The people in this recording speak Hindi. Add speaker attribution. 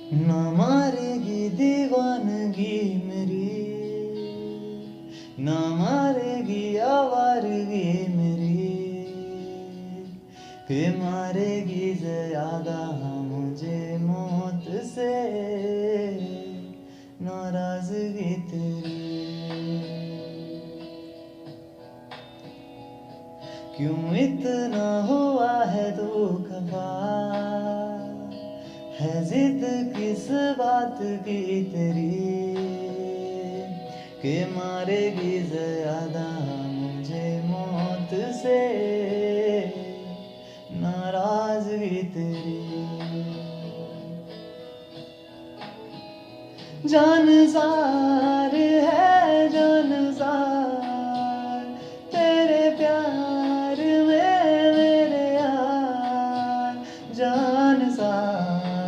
Speaker 1: ना मारेगी दीवानगी मेरी, ना मारेगी आवारगी मेरी, के मारेगी ज्यादा मुझे मौत से नाराजगी तेरी। क्यों इतना हुआ है तू खफा, है जिद किस बात की तेरी, के मारेगी ज्यादा मुझे मौत से नाराजगी तेरी। जानसार है जानसार, तेरे प्यार में मेरे यार जानसार